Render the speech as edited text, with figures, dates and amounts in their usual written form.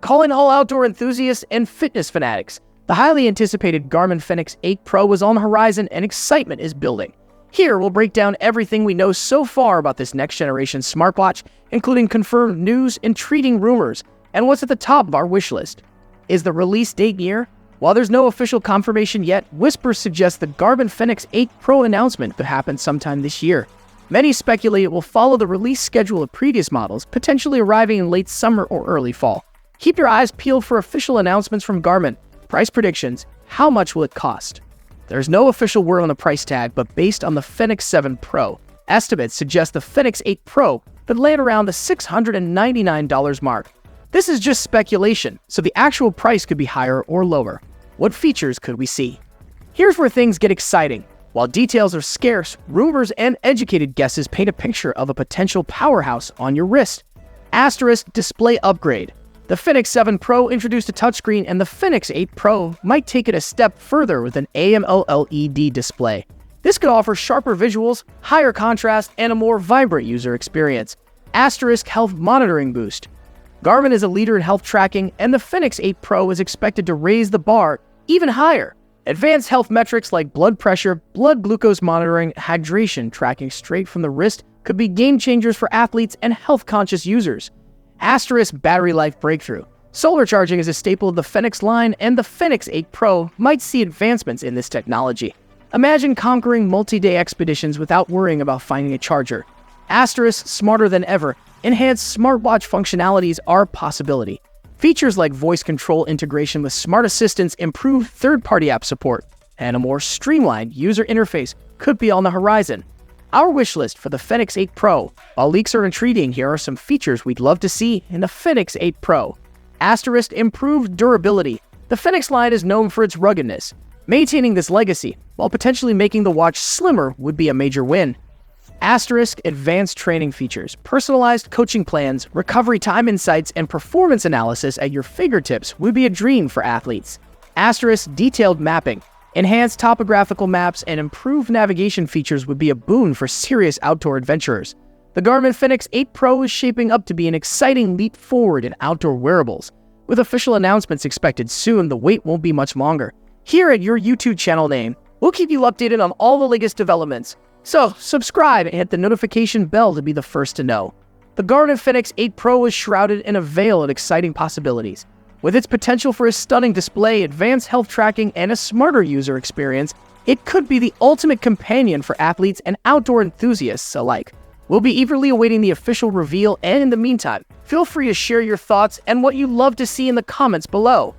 Calling all outdoor enthusiasts and fitness fanatics, the highly anticipated Garmin Fenix 8 Pro is on the horizon and excitement is building. Here, we'll break down everything we know so far about this next-generation smartwatch, including confirmed news, intriguing rumors, and what's at the top of our wish list. Is the release date near? While there's no official confirmation yet, whispers suggest the Garmin Fenix 8 Pro announcement could happen sometime this year. Many speculate it will follow the release schedule of previous models, potentially arriving in late summer or early fall. Keep your eyes peeled for official announcements from Garmin. Price predictions. How much will it cost? There's no official word on the price tag, but based on the Fenix 7 Pro, estimates suggest the Fenix 8 Pro could land around the $699 mark. This is just speculation, so the actual price could be higher or lower. What features could we see? Here's where things get exciting. While details are scarce, rumors and educated guesses paint a picture of a potential powerhouse on your wrist. Asterisk display upgrade. The Fenix 7 Pro introduced a touchscreen, and the Fenix 8 Pro might take it a step further with an AMOLED display. This could offer sharper visuals, higher contrast, and a more vibrant user experience. Asterisk health monitoring boost. Garmin is a leader in health tracking, and the Fenix 8 Pro is expected to raise the bar even higher. Advanced health metrics like blood pressure, blood glucose monitoring, hydration tracking straight from the wrist could be game changers for athletes and health-conscious users. Asterisk battery life breakthrough. Solar charging is a staple of the Fenix line, and the Fenix 8 Pro might see advancements in this technology. Imagine conquering multi-day expeditions without worrying about finding a charger. Asterisk smarter than ever. Enhanced smartwatch functionalities are a possibility. Features like voice control integration with smart assistants, improved third-party app support, and a more streamlined user interface could be on the horizon. Our wish list for the Fenix 8 Pro. While leaks are intriguing, here are some features we'd love to see in the Fenix 8 Pro. Asterisk improved durability. The Fenix line is known for its ruggedness. Maintaining this legacy, while potentially making the watch slimmer, would be a major win. Asterisk advanced training features. Personalized coaching plans, recovery time insights, and performance analysis at your fingertips would be a dream for athletes. Asterisk detailed mapping. Enhanced topographical maps and improved navigation features would be a boon for serious outdoor adventurers. The Garmin Fenix 8 Pro is shaping up to be an exciting leap forward in outdoor wearables. With official announcements expected soon, the wait won't be much longer. Here at your YouTube channel name, we'll keep you updated on all the latest developments. So, subscribe and hit the notification bell to be the first to know. The Garmin Fenix 8 Pro is shrouded in a veil of exciting possibilities. With its potential for a stunning display, advanced health tracking, and a smarter user experience, it could be the ultimate companion for athletes and outdoor enthusiasts alike. We'll be eagerly awaiting the official reveal, and in the meantime, feel free to share your thoughts and what you'd love to see in the comments below.